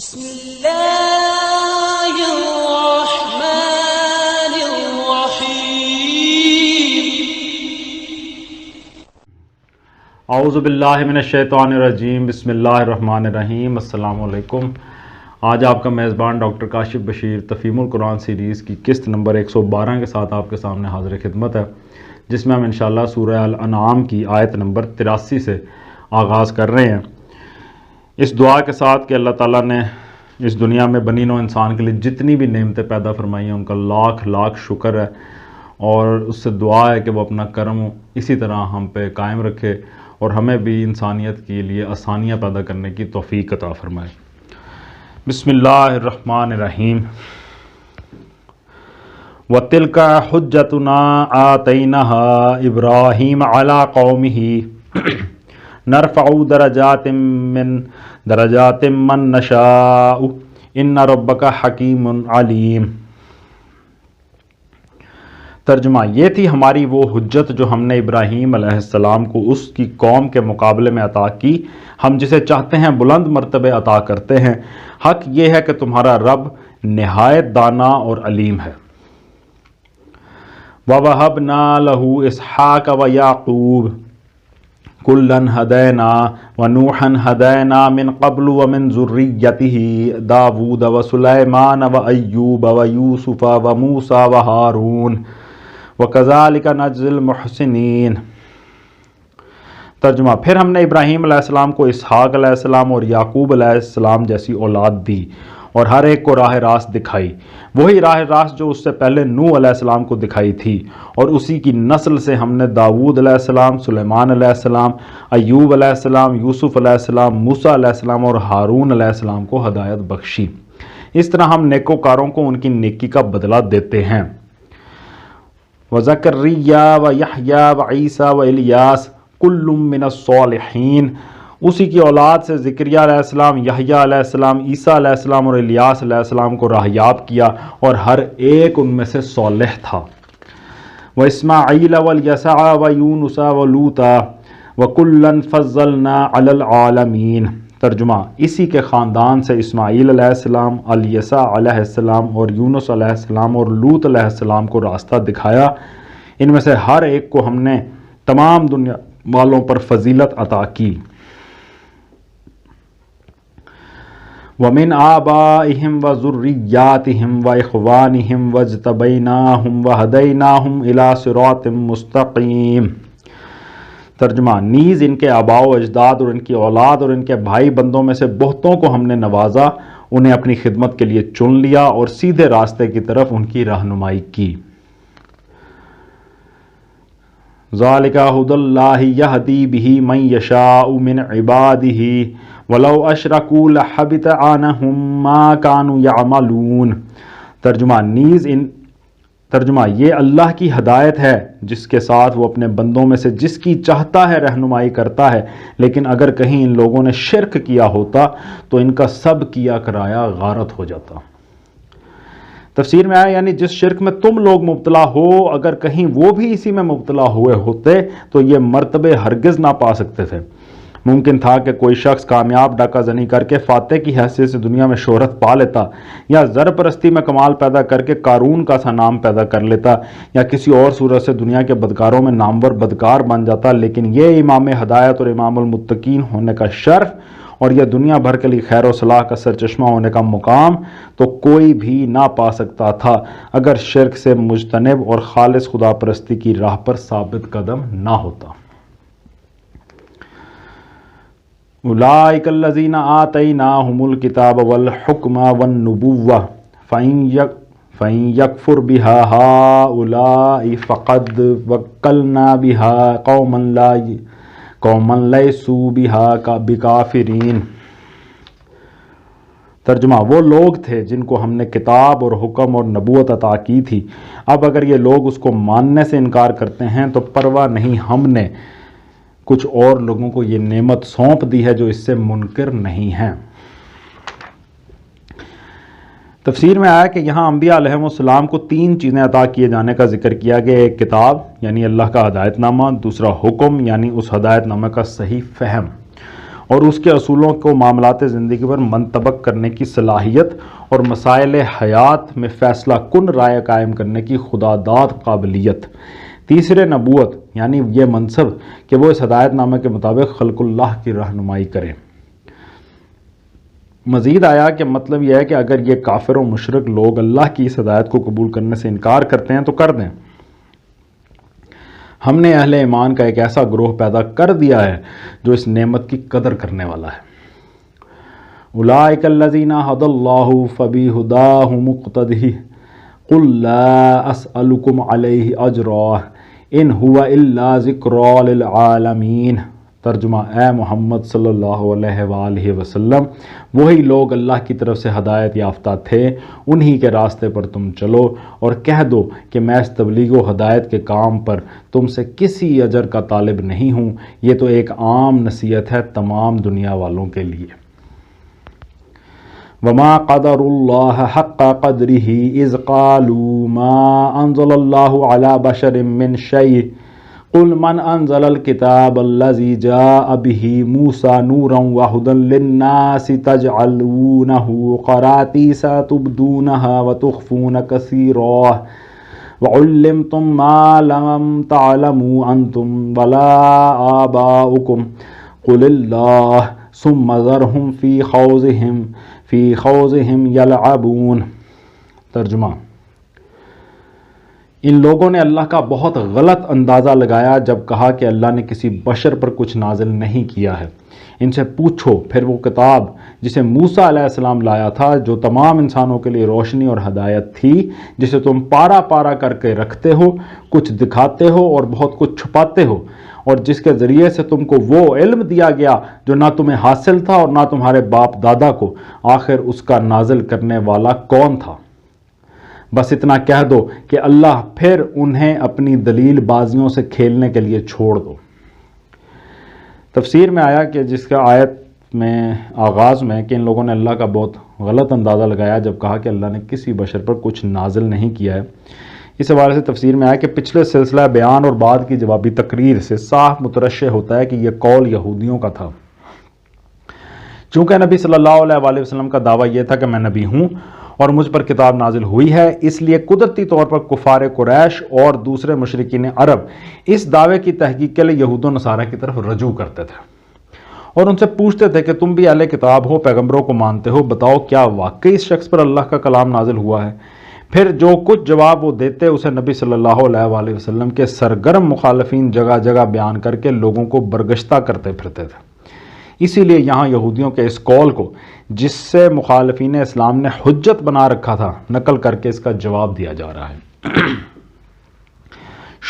بسم اللہ الرحمن الرحیم اعوذ باللہ من الشیطان الرجیم بسم اللہ الرحمن الرحیم۔ السلام علیکم۔ آج آپ کا میزبان ڈاکٹر کاشف بشیر تفہیم القرآن سیریز کی قسط نمبر 112 کے ساتھ آپ کے سامنے حاضر خدمت ہے، جس میں ہم انشاءاللہ سورہ الانعام کی آیت نمبر 83 سے آغاز کر رہے ہیں، اس دعا کے ساتھ کہ اللہ تعالیٰ نے اس دنیا میں بنی نوع انسان کے لیے جتنی بھی نعمتیں پیدا فرمائی ہیں ان کا لاکھ لاکھ شکر ہے، اور اس سے دعا ہے کہ وہ اپنا کرم اسی طرح ہم پہ قائم رکھے اور ہمیں بھی انسانیت کے لیے آسانیاں پیدا کرنے کی توفیق عطا فرمائے۔ بسم اللہ الرحمن الرحیم۔ وَتِلْكَ حُجَّتُنَا آتَيْنَاهَا إِبْرَاهِيمَ عَلَى قَوْمِهِ نَرْفَعُ درجات من نشاء ان ربک حکیم علیم۔ ترجمہ، یہ تھی ہماری وہ حجت جو ہم نے ابراہیم علیہ السلام کو اس کی قوم کے مقابلے میں عطا کی، ہم جسے چاہتے ہیں بلند مرتبے عطا کرتے ہیں۔ حق یہ ہے کہ تمہارا رب نہایت دانا اور علیم ہے۔ وَوَهَبْنَا لَهُ إِسْحَاقَ وَيَعْقُوبَ کُلًّا هَدَيْنَا وَنُوحًا هَدَيْنَا مِن قَبْلُ وَمِن ذُرِّيَّتِهِ دَاوُودَ وَسُلَيْمَانَ وَأَيُّوبَ وَيُوسُفَ وَمُوسَى وَهَارُونَ وَكَذَلِكَ نَجْزِي الْمُحْسِنِينَ۔ ترجمہ، پھر ہم نے ابراہیم علیہ السلام کو اسحاق علیہ السلام اور یعقوب علیہ السلام جیسی اولاد دی اور ہر ایک کو راہ راست دکھائی، وہی راہ راست جو اس سے پہلے نوح علیہ السلام کو دکھائی تھی، اور اسی کی نسل سے ہم نے داود علیہ السلام، سلیمان علیہ السلام، ایوب علیہ السلام، یوسف علیہ السلام، موسیٰ علیہ السلام اور ہارون علیہ السلام کو ہدایت بخشی۔ اس طرح ہم نیکوکاروں کو ان کی نیکی کا بدلہ دیتے ہیں۔ وَزَكَرِّيَّا وَيَحْيَا وَعِيسَىٰ وَإِلْيَاسَ كُلٌّ مِّنَ الصَّالِحِينَ۔ اسی کی اولاد سے زکریا علیہ السلام، یحییٰ علیہ السلام، عیسیٰ علیہ السلام اور الیاس علیہ السلام کو راہیاب کیا، اور ہر ایک ان میں سے صالح تھا۔ وَإِسْمَاعِيلَ وَالْيَسَعَ وَيُونُسَ وَلُوطًا وَكُلًّا فَضَّلْنَا عَلَى الْعَالَمِينَ۔ ترجمہ، اسی کے خاندان سے اسماعیل علیہ السلام، الیسع علیہ السلام اور یونس علیہ السلام اور لوط علیہ السلام کو راستہ دکھایا، ان میں سے ہر ایک کو ہم نے تمام دنیا والوں پر فضیلت عطا کی۔ وَمِنْ آبَائِهِمْ وَذُرِّيَّاتِهِمْ وَإِخْوَانِهِمْ وَاجْتَبَيْنَاهُمْ وَهَدَيْنَاهُمْ إِلَى صِرَاطٍ مُسْتَقِيمٍ۔ ترجمہ، نیز ان کے آباء و اجداد اور ان کی اولاد اور ان کے بھائی بندوں میں سے بہتوں کو ہم نے نوازا، انہیں اپنی خدمت کے لیے چن لیا اور سیدھے راستے کی طرف ان کی رہنمائی کی۔ ذَلِكَ هُدَى اللَّهِ يَهْدِي بِهِ مَن يَشَاءُ مِنْ عِبَادِهِ وَلَوْ أَشْرَكُوا لَحَبِطَ عَنْهُمْ مَا كَانُوا يَعْمَلُونَ۔ ترجمہ، یہ اللہ کی ہدایت ہے جس کے ساتھ وہ اپنے بندوں میں سے جس کی چاہتا ہے رہنمائی کرتا ہے، لیکن اگر کہیں ان لوگوں نے شرک کیا ہوتا تو ان کا سب کیا کرایا غارت ہو جاتا۔ تفسیر میں آیا یعنی جس شرک میں تم لوگ مبتلا ہو، اگر کہیں وہ بھی اسی میں مبتلا ہوئے ہوتے تو یہ مرتبے ہرگز نہ پا سکتے تھے۔ ممکن تھا کہ کوئی شخص کامیاب ڈاکہ زنی کر کے فاتح کی حیثیت سے دنیا میں شہرت پا لیتا، یا زر پرستی میں کمال پیدا کر کے قارون کا سا نام پیدا کر لیتا، یا کسی اور صورت سے دنیا کے بدکاروں میں نامور بدکار بن جاتا، لیکن یہ امام ہدایت اور امام المتقین ہونے کا شرف اور یہ دنیا بھر کے لیے خیر و صلاح کا سرچشمہ ہونے کا مقام تو کوئی بھی نہ پا سکتا تھا اگر شرک سے مجتنب اور خالص خدا پرستی کی راہ پر ثابت قدم نہ ہوتا۔ اولئک الذین آتیناہم الکتاب والحکم والنبوۃ فإن یکفر بہا ہؤلاء فقد وکلنا بہا قوما لیسوا بہا بکافرین۔ ترجمہ، وہ لوگ تھے جن کو ہم نے کتاب اور حکم اور نبوت عطا کی تھی، اب اگر یہ لوگ اس کو ماننے سے انکار کرتے ہیں تو پرواہ نہیں، ہم نے کچھ اور لوگوں کو یہ نعمت سونپ دی ہے جو اس سے منکر نہیں ہیں۔ تفسیر میں آیا کہ یہاں انبیاء علیہ السلام کو 3 چیزیں عطا کیے جانے کا ذکر کیا گیا، ایک کتاب یعنی اللہ کا ہدایت نامہ، دوسرا حکم یعنی اس ہدایت نامہ کا صحیح فہم، اور اس کے اصولوں کو معاملات زندگی پر منطبق کرنے کی صلاحیت اور مسائل حیات میں فیصلہ کن رائے قائم کرنے کی خداداد قابلیت۔ تیسرے نبوت یعنی یہ منصب کہ وہ اس ہدایت نامہ کے مطابق خلق اللہ کی رہنمائی کریں۔ مزید آیا کہ مطلب یہ ہے کہ اگر یہ کافر و مشرک لوگ اللہ کی اس ہدایت کو قبول کرنے سے انکار کرتے ہیں تو کر دیں۔ ہم نے اہل ایمان کا ایک ایسا گروہ پیدا کر دیا ہے جو اس نعمت کی قدر کرنے والا ہے۔ اولئک الذین ھدی اللہ فبہداہ مقتدی قل لا اسألکم علیہ اجرا ان هو الا ذکری للعالمین۔ ترجمہ، اے محمد صلی اللہ علیہ وآلہ وسلم، وہی لوگ اللہ کی طرف سے ہدایت یافتہ تھے، انہی کے راستے پر تم چلو، اور کہہ دو کہ میں اس تبلیغ و ہدایت کے کام پر تم سے کسی اجر کا طالب نہیں ہوں، یہ تو ایک عام نصیحت ہے تمام دنیا والوں کے لیے۔ وما قدر اللہ حق قدرہ اذ قالوا ما انزل اللہ علی بشر من شیء قل من انزل الكتاب الذي جاء به موسى نورا وهدى للناس تجعلونه قراطيس تبدونها وتخفون كثيرا وعلمتم ما لم تعلموا انتم ولا آباؤكم قل الله ثم ذرهم في خوضهم يلعبون۔ ترجمہ، ان لوگوں نے اللہ کا بہت غلط اندازہ لگایا جب کہا کہ اللہ نے کسی بشر پر کچھ نازل نہیں کیا ہے۔ ان سے پوچھو پھر وہ کتاب جسے موسیٰ علیہ السلام لایا تھا، جو تمام انسانوں کے لیے روشنی اور ہدایت تھی، جسے تم پارا پارا کر کے رکھتے ہو، کچھ دکھاتے ہو اور بہت کچھ چھپاتے ہو، اور جس کے ذریعے سے تم کو وہ علم دیا گیا جو نہ تمہیں حاصل تھا اور نہ تمہارے باپ دادا کو، آخر اس کا نازل کرنے والا کون تھا؟ بس اتنا کہہ دو کہ اللہ، پھر انہیں اپنی دلیل بازیوں سے کھیلنے کے لیے چھوڑ دو۔ تفسیر میں آیا کہ جس کا آیت میں آغاز میں کہ ان لوگوں نے اللہ کا بہت غلط اندازہ لگایا جب کہا کہ اللہ نے کسی بشر پر کچھ نازل نہیں کیا ہے، اس حوالے سے تفسیر میں آیا کہ پچھلے سلسلہ بیان اور بعد کی جوابی تقریر سے صاف مترشح ہوتا ہے کہ یہ قول یہودیوں کا تھا۔ چونکہ نبی صلی اللہ علیہ وآلہ وسلم کا دعویٰ یہ تھا کہ میں نبی ہوں اور مجھ پر کتاب نازل ہوئی ہے، اس لیے قدرتی طور پر کفار قریش اور دوسرے مشرکین عرب اس دعوے کی تحقیق کے لیے یہود و نصارہ کی طرف رجوع کرتے تھے اور ان سے پوچھتے تھے کہ تم بھی اہل کتاب ہو، پیغمبروں کو مانتے ہو، بتاؤ کیا واقعی اس شخص پر اللہ کا کلام نازل ہوا ہے؟ پھر جو کچھ جواب وہ دیتے اسے نبی صلی اللہ علیہ وآلہ وسلم کے سرگرم مخالفین جگہ جگہ بیان کر کے لوگوں کو برگشتہ کرتے پھرتے تھے۔ اسی لیے یہاں یہودیوں کے اس قول کو، جس سے مخالفین اسلام نے حجت بنا رکھا تھا، نقل کر کے اس کا جواب دیا جا رہا ہے۔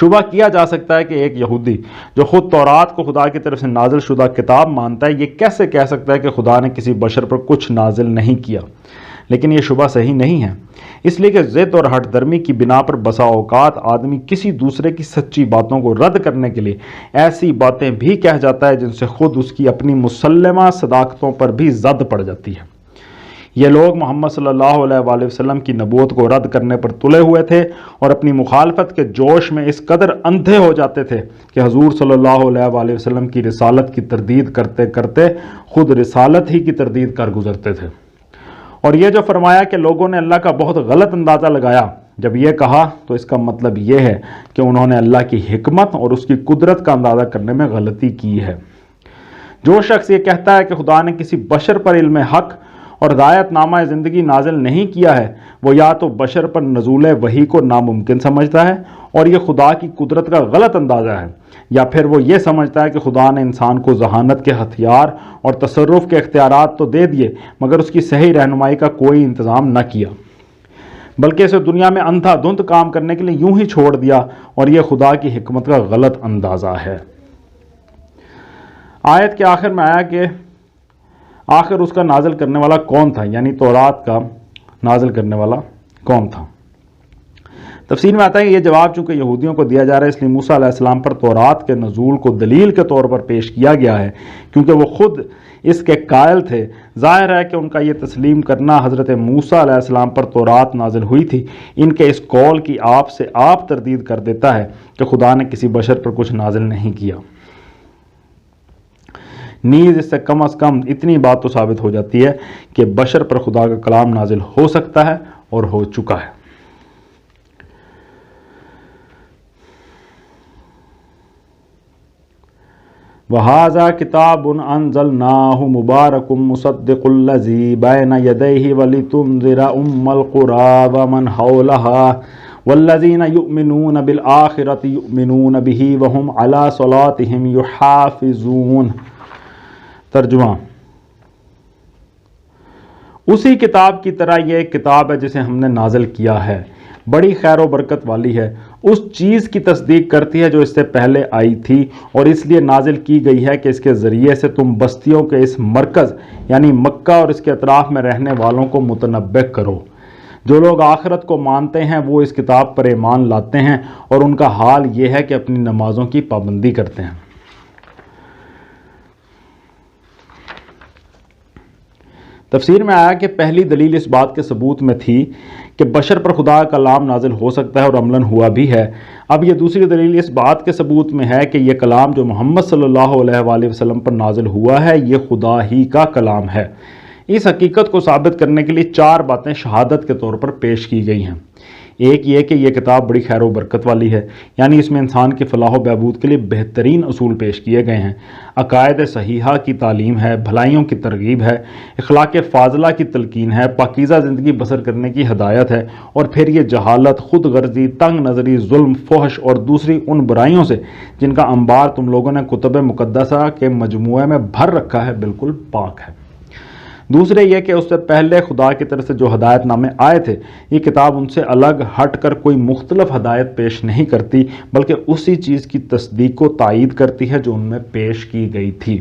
شبہ کیا جا سکتا ہے کہ ایک یہودی جو خود تورات کو خدا کی طرف سے نازل شدہ کتاب مانتا ہے، یہ کیسے کہہ سکتا ہے کہ خدا نے کسی بشر پر کچھ نازل نہیں کیا؟ لیکن یہ شبہ صحیح نہیں ہے، اس لیے کہ ضد اور ہٹ درمی کی بنا پر بسا اوقات آدمی کسی دوسرے کی سچی باتوں کو رد کرنے کے لیے ایسی باتیں بھی کہہ جاتا ہے جن سے خود اس کی اپنی مسلمہ صداقتوں پر بھی زد پڑ جاتی ہے۔ یہ لوگ محمد صلی اللہ علیہ وآلہ وسلم کی نبوت کو رد کرنے پر تلے ہوئے تھے اور اپنی مخالفت کے جوش میں اس قدر اندھے ہو جاتے تھے کہ حضور صلی اللہ علیہ وآلہ وسلم کی رسالت کی تردید کرتے کرتے خود رسالت ہی کی تردید کر گزرتے تھے۔ اور یہ جو فرمایا کہ لوگوں نے اللہ کا بہت غلط اندازہ لگایا، جب یہ کہا تو اس کا مطلب یہ ہے کہ انہوں نے اللہ کی حکمت اور اس کی قدرت کا اندازہ کرنے میں غلطی کی ہے۔ جو شخص یہ کہتا ہے کہ خدا نے کسی بشر پر علم حق اور ہدایت نامہ زندگی نازل نہیں کیا ہے، وہ یا تو بشر پر نزول وحی کو ناممکن سمجھتا ہے اور یہ خدا کی قدرت کا غلط اندازہ ہے، یا پھر وہ یہ سمجھتا ہے کہ خدا نے انسان کو ذہانت کے ہتھیار اور تصرف کے اختیارات تو دے دیے مگر اس کی صحیح رہنمائی کا کوئی انتظام نہ کیا، بلکہ اسے دنیا میں اندھا دھند کام کرنے کے لیے یوں ہی چھوڑ دیا، اور یہ خدا کی حکمت کا غلط اندازہ ہے۔ آیت کے آخر میں آیا کہ آخر اس کا نازل کرنے والا کون تھا، یعنی تورات کا نازل کرنے والا کون تھا۔ تفسیر میں آتا ہے کہ یہ جواب چونکہ یہودیوں کو دیا جا رہا ہے، اس لیے موسیٰ علیہ السلام پر تورات کے نزول کو دلیل کے طور پر پیش کیا گیا ہے، کیونکہ وہ خود اس کے قائل تھے۔ ظاہر ہے کہ ان کا یہ تسلیم کرنا حضرت موسیٰ علیہ السلام پر تورات نازل ہوئی تھی ان کے اس قول کی آپ سے آپ تردید کر دیتا ہے کہ خدا نے کسی بشر پر کچھ نازل نہیں کیا۔ نیز اس سے کم از کم اتنی بات تو ثابت ہو جاتی ہے کہ بشر پر خدا کا کلام نازل ہو سکتا ہے اور ہو چکا ہے۔ وَهَذَا كِتَابٌ أَنزَلْنَاهُ مُبَارَكٌ مُصَدِّقُ الَّذِي بَيْنَ يَدَيْهِ وَلِتُنذِرَ أُمَّ الْقُرَىٰ وَمَنْ حَوْلَهَا وَالَّذِينَ يُؤْمِنُونَ بِالْآخِرَةِ يُؤْمِنُونَ بِهِ وَهُمْ عَلَىٰ صَلَاتِهِمْ يُحَافِظُونَ۔ ترجمہ: اسی کتاب کی طرح یہ ایک کتاب ہے جسے ہم نے نازل کیا ہے، بڑی خیر و برکت والی ہے، اس چیز کی تصدیق کرتی ہے جو اس سے پہلے آئی تھی، اور اس لیے نازل کی گئی ہے کہ اس کے ذریعے سے تم بستیوں کے اس مرکز یعنی مکہ اور اس کے اطراف میں رہنے والوں کو متنبہ کرو۔ جو لوگ آخرت کو مانتے ہیں وہ اس کتاب پر ایمان لاتے ہیں اور ان کا حال یہ ہے کہ اپنی نمازوں کی پابندی کرتے ہیں۔ تفسیر میں آیا کہ پہلی دلیل اس بات کے ثبوت میں تھی کہ بشر پر خدا کا کلام نازل ہو سکتا ہے اور عملاً ہوا بھی ہے۔ اب یہ دوسری دلیل اس بات کے ثبوت میں ہے کہ یہ کلام جو محمد صلی اللہ علیہ وآلہ وسلم پر نازل ہوا ہے یہ خدا ہی کا کلام ہے۔ اس حقیقت کو ثابت کرنے کے لیے 4 باتیں شہادت کے طور پر پیش کی گئی ہیں۔ ایک یہ کہ یہ کتاب بڑی خیر و برکت والی ہے، یعنی اس میں انسان کی فلاح و بہبود کے لیے بہترین اصول پیش کیے گئے ہیں، عقائد صحیحہ کی تعلیم ہے، بھلائیوں کی ترغیب ہے، اخلاق فاضلہ کی تلقین ہے، پاکیزہ زندگی بسر کرنے کی ہدایت ہے، اور پھر یہ جہالت، خود غرضی، تنگ نظری، ظلم، فحش اور دوسری ان برائیوں سے جن کا انبار تم لوگوں نے کتب مقدسہ کے مجموعے میں بھر رکھا ہے بالکل پاک ہے۔ دوسرے یہ کہ اس سے پہلے خدا کی طرف سے جو ہدایت نامے آئے تھے یہ کتاب ان سے الگ ہٹ کر کوئی مختلف ہدایت پیش نہیں کرتی بلکہ اسی چیز کی تصدیق کو تائید کرتی ہے جو ان میں پیش کی گئی تھی۔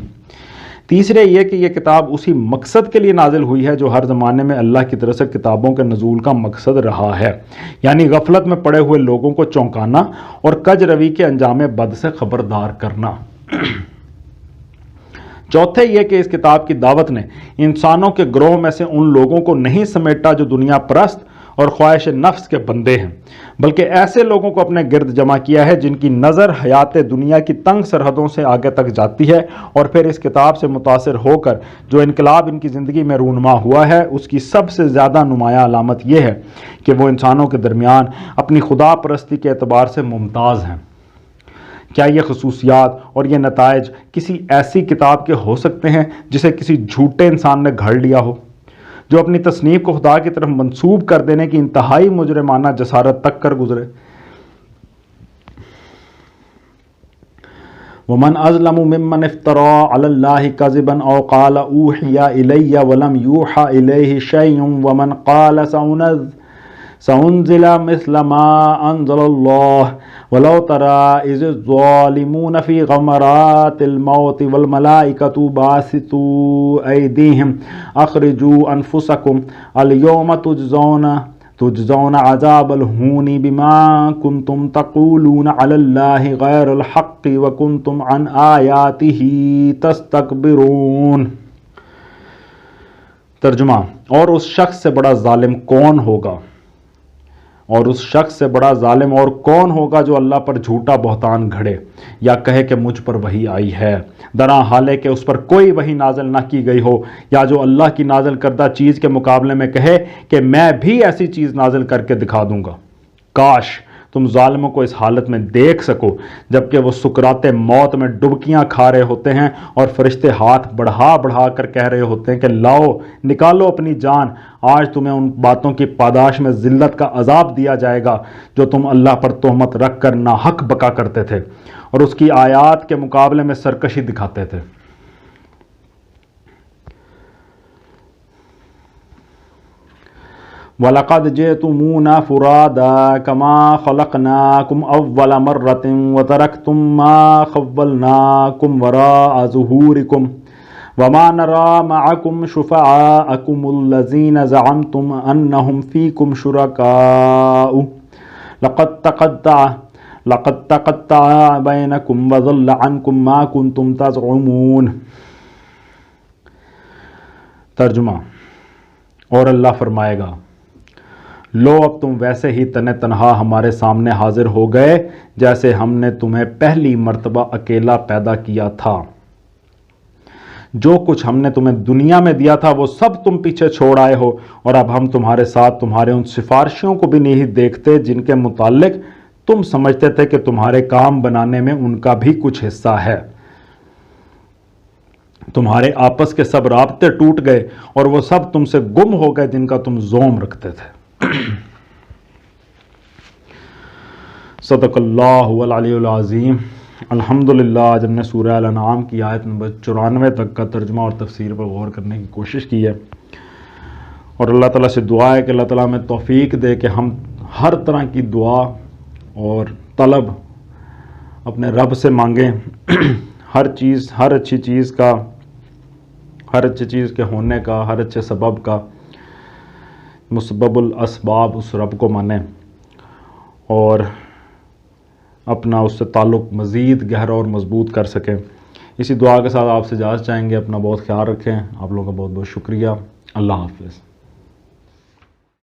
تیسرے یہ کہ یہ کتاب اسی مقصد کے لیے نازل ہوئی ہے جو ہر زمانے میں اللہ کی طرف سے کتابوں کے نزول کا مقصد رہا ہے، یعنی غفلت میں پڑے ہوئے لوگوں کو چونکانا اور کج روی کے انجام بد سے خبردار کرنا۔ چوتھے یہ کہ اس کتاب کی دعوت نے انسانوں کے گروہ میں سے ان لوگوں کو نہیں سمیٹا جو دنیا پرست اور خواہش نفس کے بندے ہیں، بلکہ ایسے لوگوں کو اپنے گرد جمع کیا ہے جن کی نظر حیات دنیا کی تنگ سرحدوں سے آگے تک جاتی ہے، اور پھر اس کتاب سے متاثر ہو کر جو انقلاب ان کی زندگی میں رونما ہوا ہے اس کی سب سے زیادہ نمایاں علامت یہ ہے کہ وہ انسانوں کے درمیان اپنی خدا پرستی کے اعتبار سے ممتاز ہیں۔ کیا یہ خصوصیات اور یہ نتائج کسی ایسی کتاب کے ہو سکتے ہیں جسے کسی جھوٹے انسان نے گھڑ لیا ہو، جو اپنی تصنیف کو خدا کی طرف منسوب کر دینے کی انتہائی مجرمانہ جسارت تک کر گزرے؟ وَمَنْ أَظْلَمُ مِمَّنِ افْتَرَىٰ عَلَى اللَّهِ كَذِبًا أَوْ قَالَ أُوحِيَ إِلَيَّ وَلَمْ يُوحَ إِلَيْهِ شَيْءٌ وَمَنْ قَالَ سَأُنزِلَ مِثْلَ مَا أَنزَلَ اللَّهُ وَلَوْ تَرَىٰ إِذِ الظَّالِمُونَ فِي غَمَرَاتِ الْمَوْتِ وَالْمَلَائِكَةُ بَاسِطُو أَيْدِيهِمْ أَخْرِجُوا أَنفُسَكُمْ الْيَوْمَ تُجْزَوْنَ عَذَابَ الْهُونِ بِمَا كُنتُمْ تَقُولُونَ عَلَى اللَّهِ غَيْرَ الْحَقِّ وَكُنتُمْ عَنْ آيَاتِهِ تَسْتَكْبِرُونَ۔ ترجمہ: اور اس شخص سے بڑا ظالم کون ہوگا؟ اور اس شخص سے بڑا ظالم اور کون ہوگا جو اللہ پر جھوٹا بہتان گھڑے یا کہے کہ مجھ پر وحی آئی ہے، درا حالے کہ اس پر کوئی وحی نازل نہ کی گئی ہو، یا جو اللہ کی نازل کردہ چیز کے مقابلے میں کہے کہ میں بھی ایسی چیز نازل کر کے دکھا دوں گا۔ کاش تم ظالموں کو اس حالت میں دیکھ سکو جبکہ وہ سکرات موت میں ڈبکیاں کھا رہے ہوتے ہیں اور فرشتے ہاتھ بڑھا بڑھا کر کہہ رہے ہوتے ہیں کہ لاؤ نکالو اپنی جان، آج تمہیں ان باتوں کی پاداش میں ذلت کا عذاب دیا جائے گا جو تم اللہ پر تہمت رکھ کر ناحق بکا کرتے تھے اور اس کی آیات کے مقابلے میں سرکشی دکھاتے تھے۔ وَلَقَدْ جِئْتُمُونَا فُرَادَىٰ كَمَا خَلَقْنَاكُمْ أَوَّلَ مَرَّةٍ وَتَرَكْتُم مَّا خَوَّلْنَاكُمْ وَرَاءَ ظُهُورِكُمْ وَمَا نَرَىٰ مَعَكُمْ شُفَعَاءَكُمُ الَّذِينَ زَعَمْتُمْ أَنَّهُمْ فِيكُمْ شُرَكَاءُ لَقَدْ تَقَطَّعَ بَيْنَكُمْ وَضَلَّ عَنكُمْ مَا كُنتُمْ تَزْعُمُونَ۔ ترجمہ: اور اللہ فرمائے گا، لو اب تم ویسے ہی تن تنہا ہمارے سامنے حاضر ہو گئے جیسے ہم نے تمہیں پہلی مرتبہ اکیلا پیدا کیا تھا۔ جو کچھ ہم نے تمہیں دنیا میں دیا تھا وہ سب تم پیچھے چھوڑ آئے ہو، اور اب ہم تمہارے ساتھ تمہارے ان سفارشیوں کو بھی نہیں دیکھتے جن کے متعلق تم سمجھتے تھے کہ تمہارے کام بنانے میں ان کا بھی کچھ حصہ ہے۔ تمہارے آپس کے سب رابطے ٹوٹ گئے اور وہ سب تم سے گم ہو گئے جن کا تم زوم رکھتے تھے۔ صدق اللہ العلی العظیم۔ الحمدللہ آج ہم نے سورہ الانعام کی آیت نمبر 94 تک کا ترجمہ اور تفسیر پر غور کرنے کی کوشش کی ہے، اور اللہ تعالیٰ سے دعا ہے کہ اللہ تعالیٰ ہمیں توفیق دے کہ ہم ہر طرح کی دعا اور طلب اپنے رب سے مانگیں، ہر اچھی چیز کے ہونے کا، ہر اچھے سبب کا مسبب الاسباب اس رب کو مانیں، اور اپنا اس سے تعلق مزید گہرا اور مضبوط کر سکیں۔ اسی دعا کے ساتھ آپ سے اجازت چاہیں گے۔ اپنا بہت خیال رکھیں۔ آپ لوگوں کا بہت بہت شکریہ۔ اللہ حافظ۔